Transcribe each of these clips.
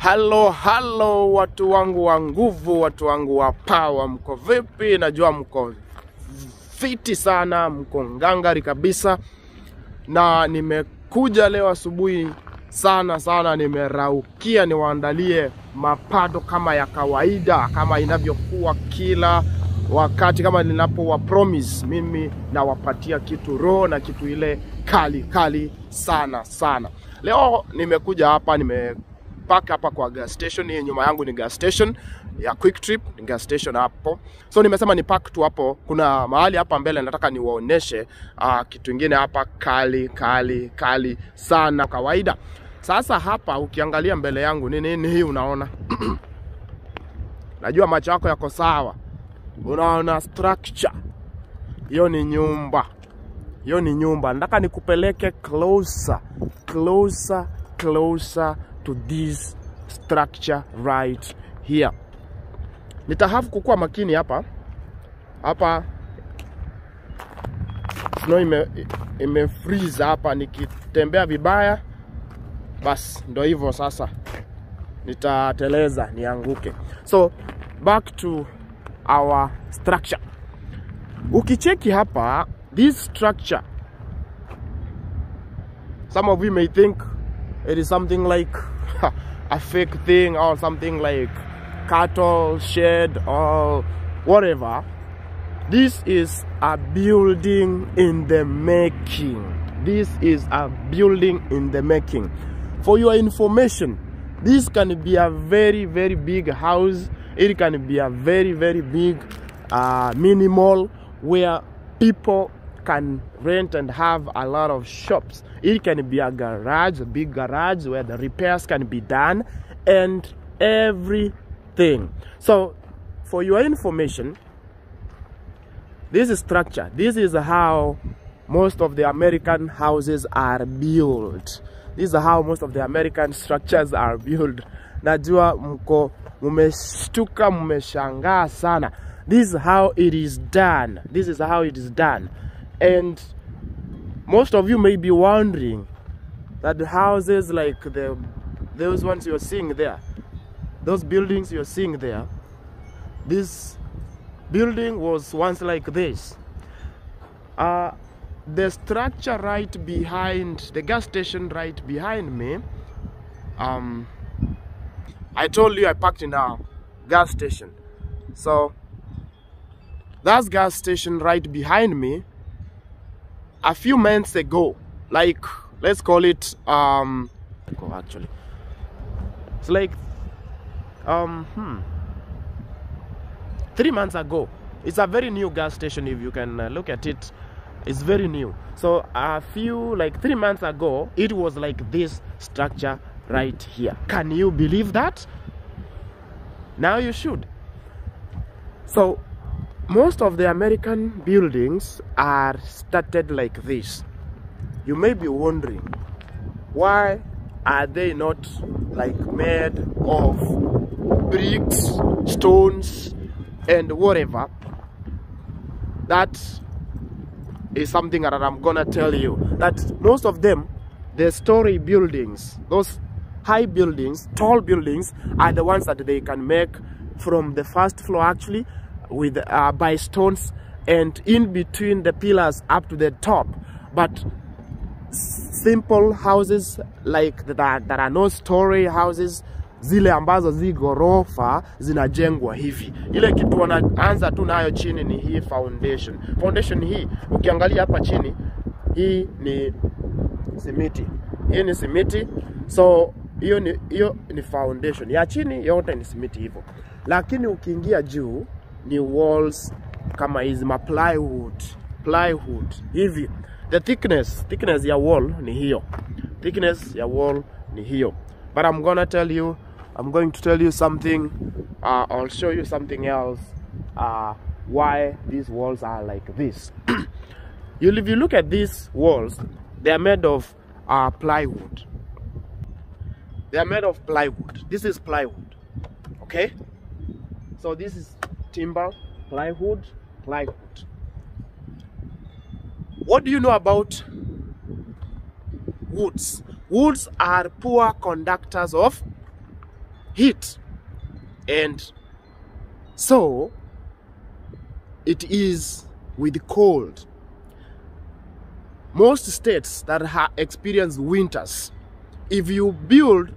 Halo watu wangu wa nguvu, watu wangu wa power, mko vipi? Najua mko fiti sana, mko ngangari kabisa. Na nimekuja leo asubuhi sana nimeraukia niwaandalie mapato kama ya kawaida, kama inavyokuwa kila wakati, kama ninapowa promise mimi nawapatia kitu raw na kitu ile kali sana. Leo nimekuja hapa, park hapa kwa gas station. Hii nyuma yangu ni gas station ya Quick Trip, ni gas station hapo. So nimesema ni park tu hapo. Kuna mahali hapa mbele nataka niwaoneshe kitu kingine hapa kali sana kawaida. Sasa hapa ukiangalia mbele yangu nini hii unaona? Najua macho yako yako sawa. Unaona structure. Hiyo ni nyumba. Hiyo ni nyumba. Nataka nikupeleke closer to this structure right here. Nitahafu kukua makini hapa. Snow ime freeze hapa, nikitembea vibaya bas ndo hivyo sasa. Nitateleza nianguke. So back to our structure. Ukicheki hapa, this structure, some of you may think it is something like a fake thing or something like cattle shed or whatever. This is a building in the making. This is a building in the making. For your information, this can be a very big house. It can be a very big mini mall where people can rent and have a lot of shops. It can be a garage, a big garage where the repairs can be done and everything. So for your information, this is structure. This is how most of the American houses are built. This is how most of the American structures are built. Najua mko mumeshtuka, mumeshangaa sana. This is how it is done. This is how it is done. And most of you may be wondering that the houses like those ones you're seeing there, those buildings you're seeing there, this building was once like this. The structure right behind the gas station right behind me, I told you I parked in a gas station. So that gas station right behind me, a few months ago, like let's call it actually it's like 3 months ago. It's a very new gas station. If you can look at it, it's very new. So a few, like 3 months ago, it was like this structure right here. Can you believe that? Now you should. So most of the American buildings are started like this. You may be wondering, why are they not like made of bricks, stones, and whatever? That is something that I'm gonna tell you. That most of them, the story buildings, those high buildings, tall buildings, are the ones that they can make from the first floor actually, with by stones and in between the pillars up to the top. But simple houses like that are no story houses, zile ambazo zi gorofa zinajengwa hivi. Ile kitu wanaanza tu nayo chini ni hii foundation. Foundation hii ukiangalia hapa chini, hii ni simiti. Hii ni simiti. So hiyo ni foundation. Ya chini yote ni simiti hivyo. Lakini ukiingia juu ni walls kama hizi, ma plywood hivi. The thickness ya wall ni hiyo. Thickness ya wall ni hiyo. But I'm going to tell you something. I'll show you something else. Why these walls are like this. If you look at these walls, they are made of plywood. They are made of plywood. This is plywood. Okay? So this is timber, plywood. What do you know about woods? Woods are poor conductors of heat. And so it is with cold. Most states that have experienced winters, if you build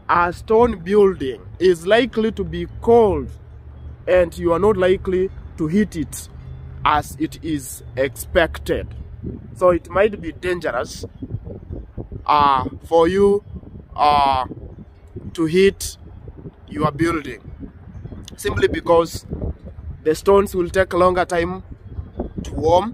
a stone building, is likely to be cold and you are not likely to heat it as it is expected. So it might be dangerous for you to heat your building, simply because the stones will take a longer time to warm.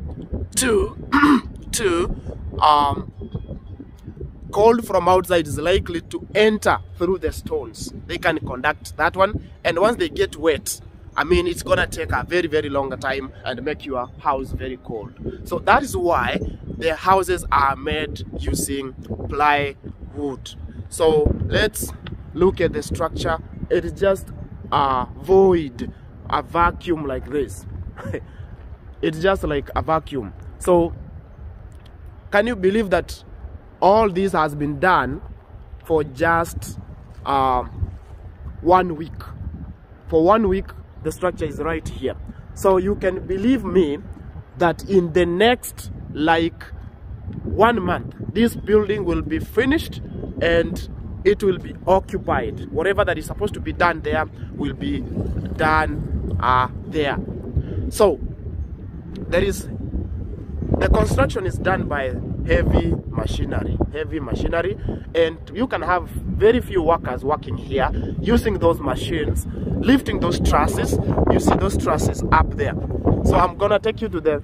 Cold from outside is likely to enter through the stones. They can conduct that one, and once they get wet, I mean, it's gonna take a very, very long time and make your house very cold. So that is why the houses are made using plywood. So let's look at the structure. It is just a void, a vacuum like this. It's just like a vacuum. So can you believe that all this has been done for just 1 week? For 1 week, the structure is right here. So you can believe me that in the next like 1 month, this building will be finished and it will be occupied. Whatever that is supposed to be done there will be done there. So the construction is done by heavy machinery, and you can have very few workers working here using those machines, lifting those trusses. You see those trusses up there. So I'm gonna take you to the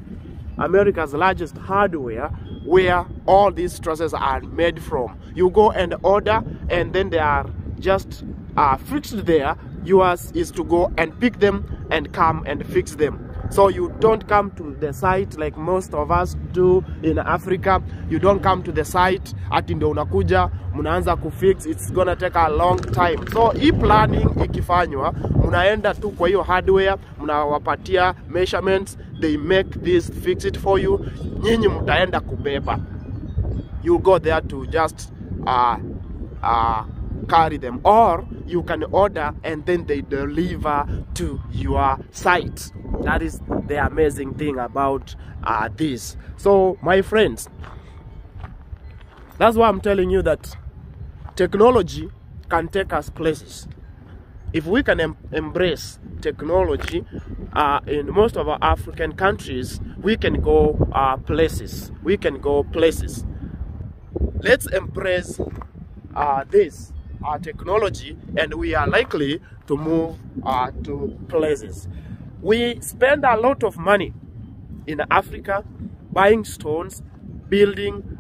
America's largest hardware, where all these trusses are made from. You go and order, and then they are just fixed there. Yours is to go and pick them and come and fix them. So you don't come to the site like most of us do in Africa. You don't come to the site ati ndio unakuja mnaanza kufix. It's gonna take a long time. So hii planning ikifanywa, mnaenda tu kwa hiyo hardware, mnawapatia measurements, they make this, fix it for you. Nyinyi mtaenda kubeba. You go there to just carry them, or you can order and then they deliver to your site. That is the amazing thing about this. So my friends, that's why I'm telling you that technology can take us places. If we can embrace technology in most of our African countries, we can go places. We can go places. Let's embrace this technology, and we are likely to move to places. We spend a lot of money in Africa buying stones, building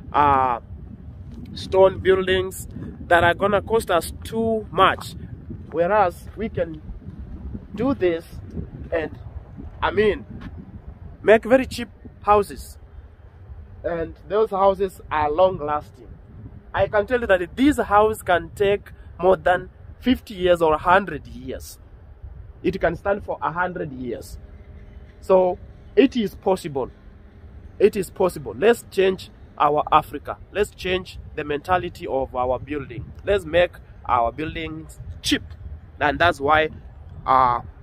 stone buildings that are gonna cost us too much, whereas we can do this and make very cheap houses, and those houses are long lasting. I can tell you that this house can take more than 50 years or 100 years. It can stand for 100 years. So it is possible. It is possible. Let's change our Africa. Let's change the mentality of our building. Let's make our buildings cheap. And that's why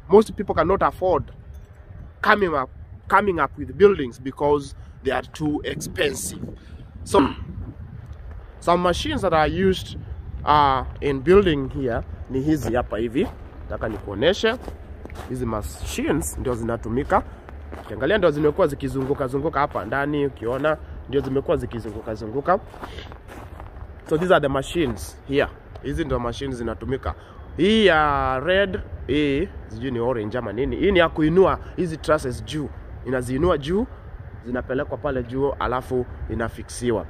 most people cannot afford coming up with buildings, because they are too expensive. So some machines that are used in building here ni hizi hapa hivi. Nataka nikuoneshe hizi machines ndio zinatumika. Ukiangalia ndio zimekuwa zikizunguka hapa ndani, ukiona ndio zimekuwa zikizunguka. So these are the machines here. Hizi ndio machines zinatumika. Hii ya red, hii sijui ni orange ama nini. Hii ni ya kuinua hizi trusses juu. Inaziinua juu, zinapelekwa pale juu, alafu inafixiwa.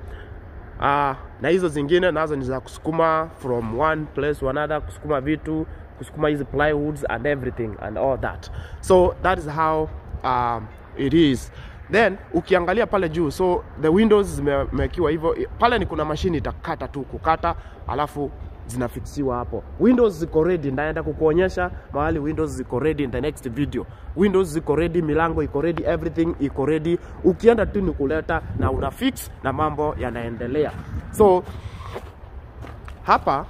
Na hizo zingine nazo ni za kusukuma from one place to another, kusukuma vitu, kusukuma hizi plywoods and everything and all that. So that is how it is. Then ukiangalia pale juu, so the windows zimekiwa hivyo. Pale ni kuna machine itakata tu, kukata alafu zinafixiwa hapo. Windows ziko ready, naenda kukuonyesha mahali windows ziko ready in the next video. Windows ziko ready, milango iko ready, everything iko ready. Ukienda tu ni kuleta na unafix na mambo yanaendelea. So hapa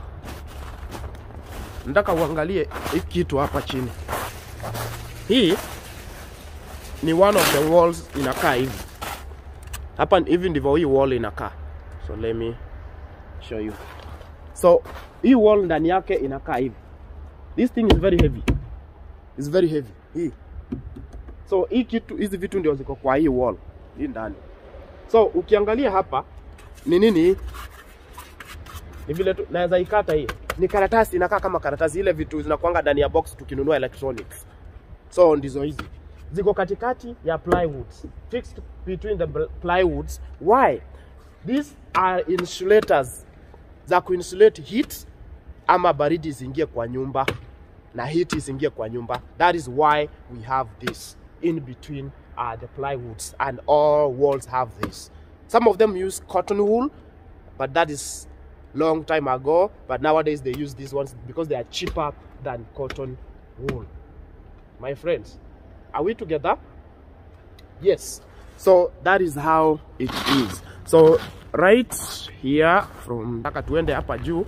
nataka uangalie hii kitu hapa chini. Hii ni one of the walls inakaa hivi. Hapa hivi ndivyo hii wall inakaa. So let me show you. So hii wall ndani yake inakaa hivi. This thing is very heavy. It's very heavy. Hii. So hii kitu, hizi vitu ndio ziko kwa hii wall hii ndani. So ukiangalia hapa ni nini? Ni vile tu naweza ikata hii. Ni karatasi, inakaa kama karatasi, ile vitu zinakuanga ndani ya box tukinunua electronics. So ndizo hizi. Ziko katikati ya plywoods. Fixed between the plywoods. Why? These are insulators za kuinsulate heat ama baridi isingie kwa nyumba na heat isingie kwa nyumba. That is why we have this in between the plywoods, and all walls have this. Some of them use cotton wool, but that is long time ago. But nowadays they use these ones because they are cheaper than cotton wool. My friends, are we together? Yes. So that is how it is. So right here from taka tuende hapa juu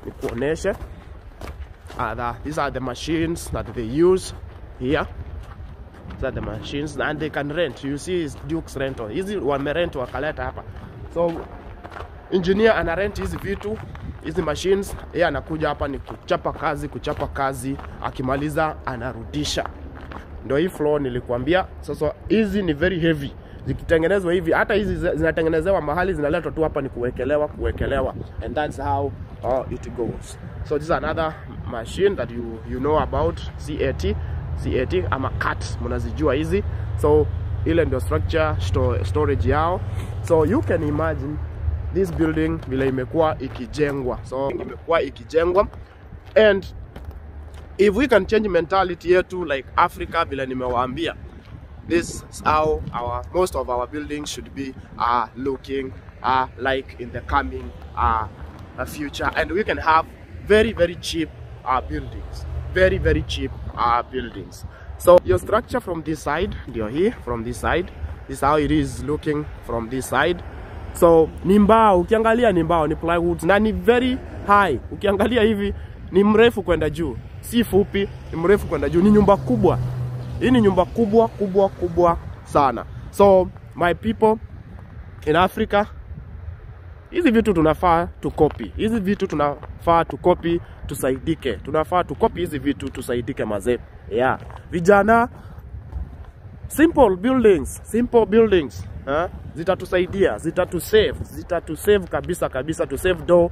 nikuoneshe. These are the machines that they use here. These are the machines and they can rent. You see is Duke's rental. Hizi wamerent wakaleta hapa. So engineer ana rent hizi vitu, hizi machines, yeye anakuja hapa ni kuchapa kazi, akimaliza anarudisha. Ndio hii floor nilikuambia. Sasa hizi ni very heavy. Zikitengenezwa hivi, hata hizi zinatengenezewa mahali zinaletwa tu hapa ni kuwekelewa. And that's how it goes. So this is another machine that you know about, CAT ama CAT, mnazijua hizi. So ile ndio structure storage yao. So you can imagine this building vile imekuwa ikijengwa. So imekuwa ikijengwa, and if we can change mentality yetu like Africa vile nimewaambia, this is how most of our buildings should be looking like in the coming future, and we can have very cheap buildings, very cheap buildings. So your structure from this side, ndio hii from this side, this is how it is looking from this side. So ni mbao, ukiangalia ni mbao, ni plywood na ni very high. Ukiangalia hivi ni mrefu kwenda juu, si fupi, ni mrefu kwenda juu. Ni nyumba kubwa. Hii ni nyumba kubwa sana. So my people in Africa, hizi vitu tunafaa tukopi. Hizi vitu tunafaa tukopi tusaidike. Tunafaa tukopi hizi vitu tusaidike mazee. Yeah. Vijana, simple buildings, zitatusaidia, zitatusave kabisa, to save dough,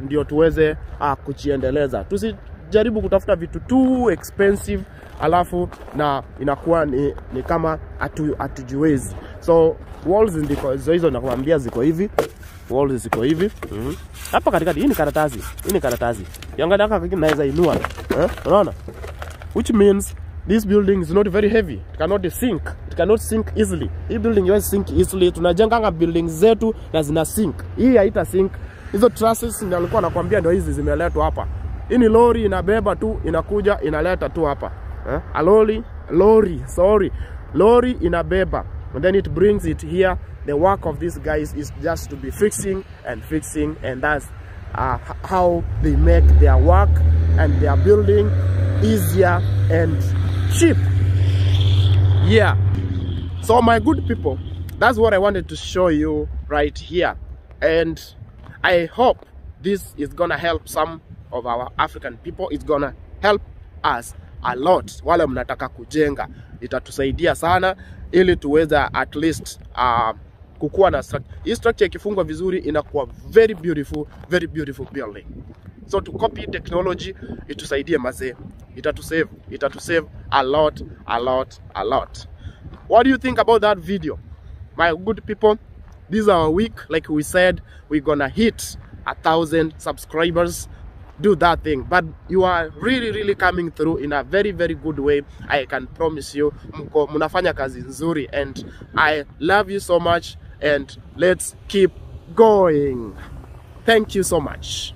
ndio tuweze kujiendeleza. Tusijaribu kutafuta vitu too expensive alafu na inakuwa ni kama hatujiwezi. So walls ndiko hizo nakwambia ziko hivi. Walls ziko hivi. Hapa katikati hii ni karatasi. Yangalia kama naweza inua. Unaona? Which means this building is not very heavy. It cannot sink easily. Hii building haiwezi sink easily. Tunajenganga buildings zetu na zina sink. Hii haita sink. Hizo trusses ndio alikuwa anakuambia ndio hizi zimeletwa hapa. Hii ni lori inabeba tu, inakuja inaleta tu hapa. Lori inabeba, and then it brings it here. The work of these guys is just to be fixing, and that's how they make their work and their building easier and cheap. Yeah. So my good people, that's what I wanted to show you right here, and I hope this is gonna help some of our African people. It's gonna help us a lot. Wale mnataka kujenga, itatusaidia sana ili tuweza at least kukua na structure. Hii structure ikifungwa vizuri inakuwa very beautiful building. So to copy technology itusaidie mazee. Itatusave a lot. What do you think about that video? My good people, this is our week. Like we said, we're gonna hit 1,000 subscribers. Do that thing, but you are really coming through in a very good way. I can promise you, mnafanya kazi nzuri, and I love you so much, and let's keep going. Thank you so much.